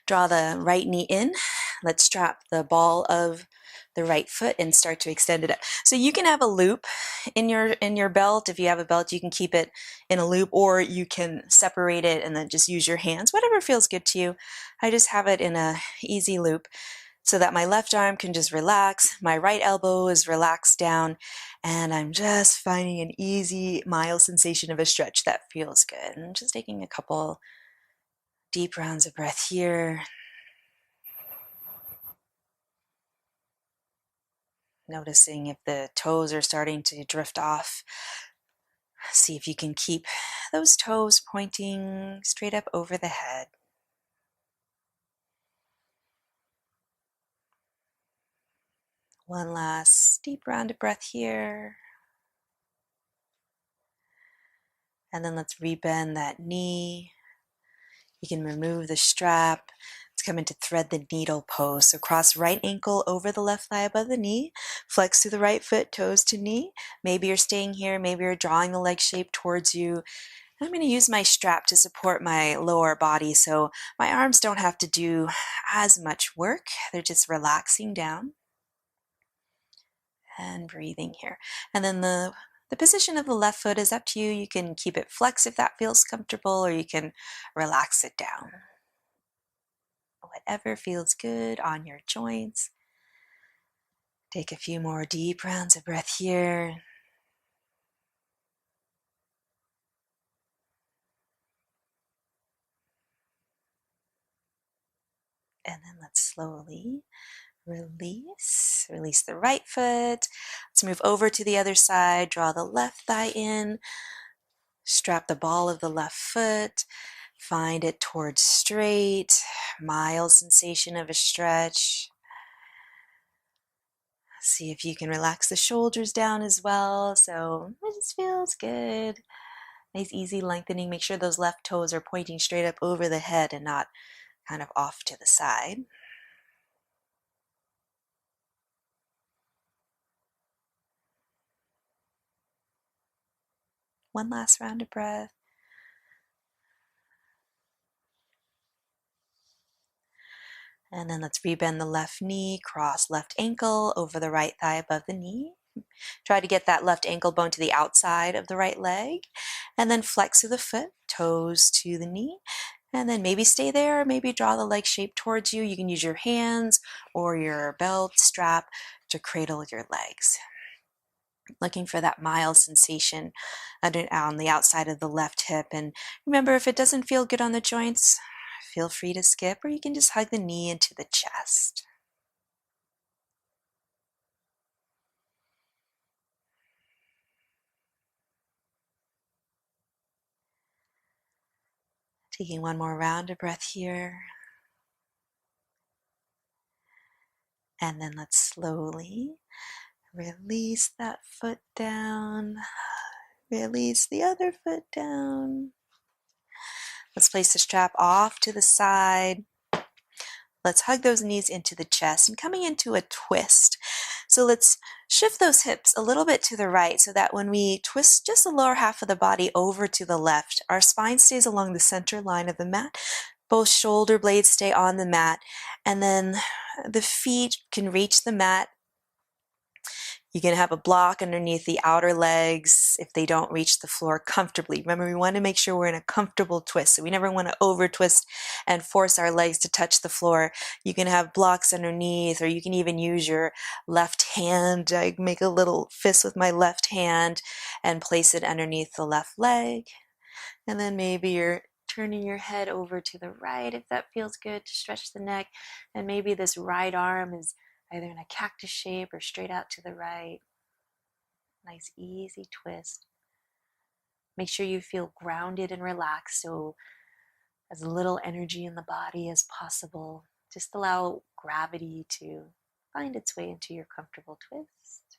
Draw the right knee in. Let's strap the ball of the right foot and start to extend it up. So you can have a loop in your belt. If you have a belt, you can keep it in a loop, or you can separate it and then just use your hands, whatever feels good to you. I just have it in a easy loop so that my left arm can just relax. My right elbow is relaxed down, and I'm just finding an easy, mild sensation of a stretch that feels good. And just taking a couple deep rounds of breath here. Noticing if the toes are starting to drift off. See if you can keep those toes pointing straight up over the head. One last deep round of breath here. And then let's rebend that knee. You can remove the strap. Let's come into thread the needle pose. So cross right ankle over the left thigh above the knee. Flex through the right foot, toes to knee. Maybe you're staying here. Maybe you're drawing the leg shape towards you. I'm going to use my strap to support my lower body, so my arms don't have to do as much work. They're just relaxing down and breathing here. And then the position of the left foot is up to you. You can keep it flexed if that feels comfortable, or you can relax it down. Whatever feels good on your joints. Take a few more deep rounds of breath here. And then let's slowly release the right foot. Let's move over to the other side. Draw the left thigh in. Strap the ball of the left foot. Find it towards straight. Mild sensation of a stretch. See if you can relax the shoulders down as well. So it just feels good. Nice easy lengthening. Make sure those left toes are pointing straight up over the head and not kind of off to the side. One last round of breath. And then let's rebend the left knee, cross left ankle over the right thigh above the knee. Try to get that left ankle bone to the outside of the right leg. And then flex through the foot, toes to the knee. And then maybe stay there, maybe draw the leg shape towards you. You can use your hands or your belt strap to cradle your legs. Looking for that mild sensation on the outside of the left hip. And remember, if it doesn't feel good on the joints, feel free to skip, or you can just hug the knee into the chest. Taking one more round of breath here. And then let's slowly release that foot down. Release the other foot down. Let's place the strap off to the side. Let's hug those knees into the chest and coming into a twist. So let's shift those hips a little bit to the right so that when we twist just the lower half of the body over to the left, our spine stays along the center line of the mat. Both shoulder blades stay on the mat, and then the feet can reach the mat. You can have a block underneath the outer legs if they don't reach the floor comfortably. Remember, we want to make sure we're in a comfortable twist. So we never want to over twist and force our legs to touch the floor. You can have blocks underneath, or you can even use your left hand. I make a little fist with my left hand and place it underneath the left leg. And then maybe you're turning your head over to the right if that feels good to stretch the neck. And maybe this right arm is either in a cactus shape or straight out to the right. Nice easy twist. Make sure you feel grounded and relaxed, so as little energy in the body as possible. Just allow gravity to find its way into your comfortable twist.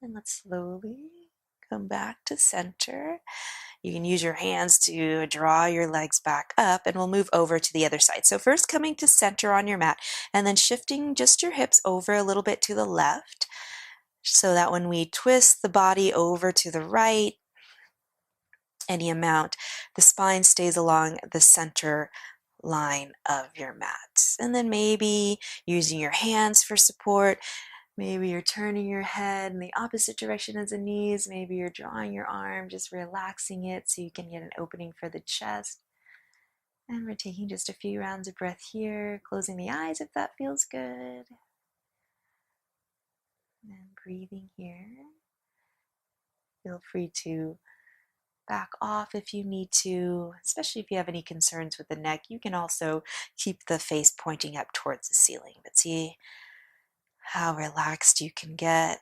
And let's slowly come back to center. You can use your hands to draw your legs back up, and we'll move over to the other side. So first coming to center on your mat, and then shifting just your hips over a little bit to the left, so that when we twist the body over to the right, any amount, the spine stays along the center line of your mat. And then maybe using your hands for support. Maybe you're turning your head in the opposite direction as the knees. Maybe you're drawing your arm, just relaxing it so you can get an opening for the chest. And we're taking just a few rounds of breath here, closing the eyes if that feels good. And breathing here. Feel free to back off if you need to, especially if you have any concerns with the neck. You can also keep the face pointing up towards the ceiling, but see how relaxed you can get.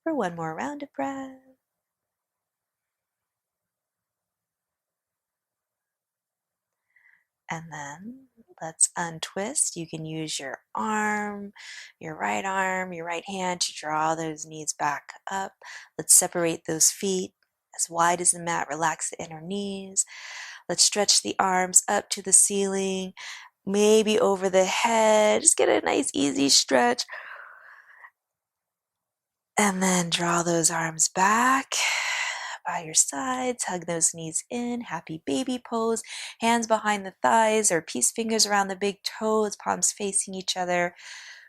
For one more round of breath. And then let's untwist. You can use your arm, your right hand to draw those knees back up. Let's separate those feet as wide as the mat. Relax the inner knees. Let's stretch the arms up to the ceiling, maybe over the head. Just get a nice easy stretch. And then draw those arms back by your sides, hug those knees in, happy baby pose, hands behind the thighs or peace fingers around the big toes, palms facing each other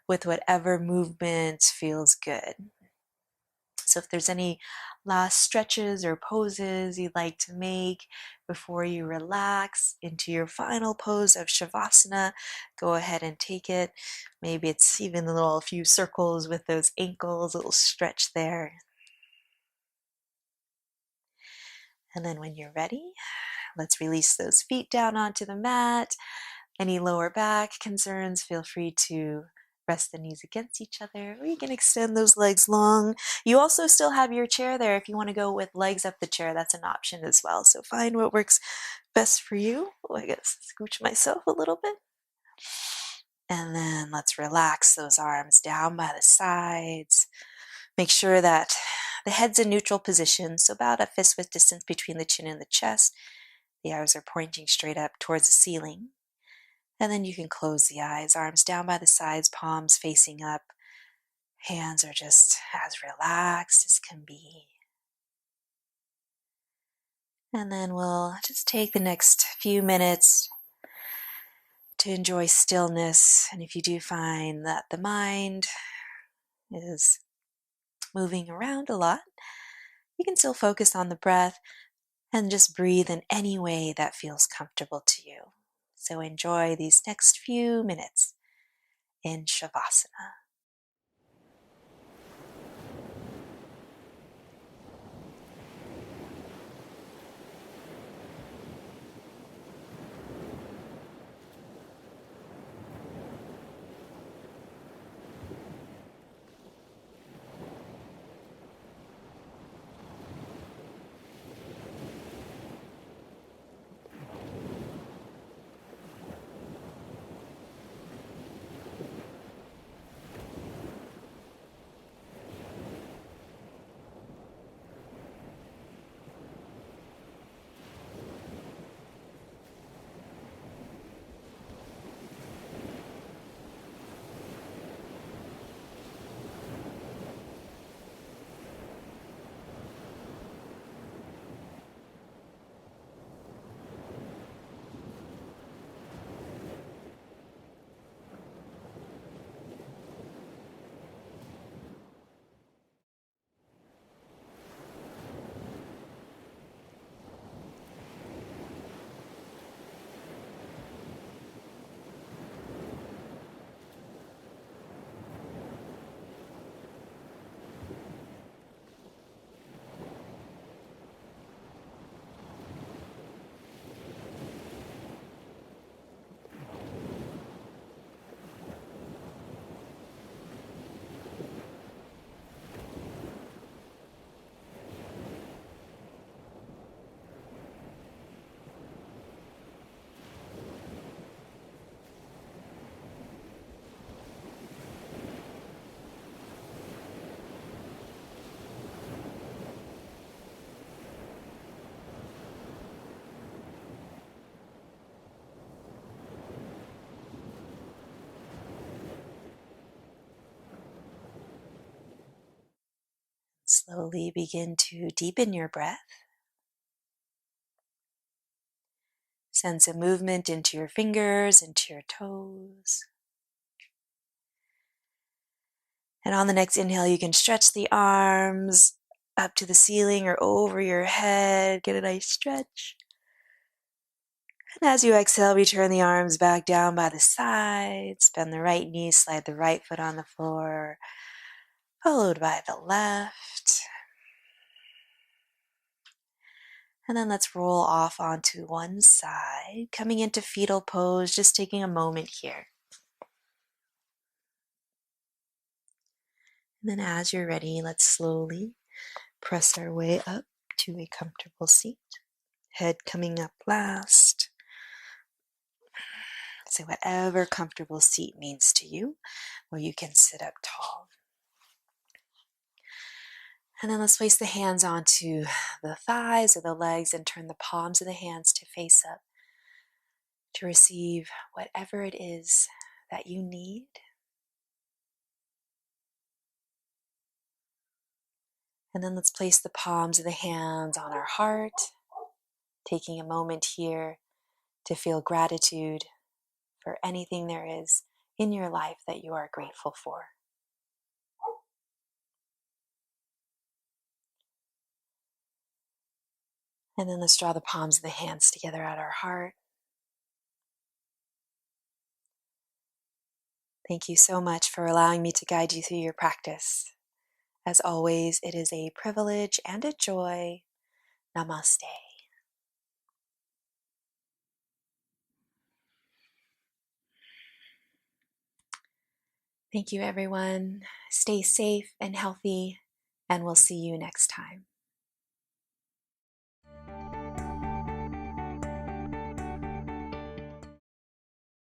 with whatever movement feels good. So if there's any last stretches or poses you'd like to make before you relax into your final pose of Shavasana, go ahead and take it. Maybe it's even a few circles with those ankles, a little stretch there. And then when you're ready, let's release those feet down onto the mat. Any lower back concerns, feel free to rest the knees against each other, or you can extend those legs long. You also still have your chair there. If you want to go with legs up the chair, that's an option as well. So find what works best for you. Oh, I gotta scooch myself a little bit. And then let's relax those arms down by the sides. Make sure that the head's in neutral position, so about a fist width distance between the chin and the chest. The eyes are pointing straight up towards the ceiling. And then you can close the eyes, arms down by the sides, palms facing up. Hands are just as relaxed as can be. And then we'll just take the next few minutes to enjoy stillness. And if you do find that the mind is moving around a lot, you can still focus on the breath and just breathe in any way that feels comfortable to you. So enjoy these next few minutes in Shavasana. Slowly begin to deepen your breath. Sense a movement into your fingers, into your toes. And on the next inhale, you can stretch the arms up to the ceiling or over your head. Get a nice stretch. And as you exhale, return the arms back down by the sides. Bend the right knee, slide the right foot on the floor, followed by the left. And then let's roll off onto one side, coming into Fetal Pose, just taking a moment here. And then as you're ready, let's slowly press our way up to a comfortable seat. Head coming up last. So whatever comfortable seat means to you, where you can sit up tall. And then let's place the hands onto the thighs or the legs and turn the palms of the hands to face up to receive whatever it is that you need. And then let's place the palms of the hands on our heart, taking a moment here to feel gratitude for anything there is in your life that you are grateful for. And then let's draw the palms of the hands together at our heart. Thank you so much for allowing me to guide you through your practice. As always, it is a privilege and a joy. Namaste. Thank you, everyone. Stay safe and healthy, and we'll see you next time.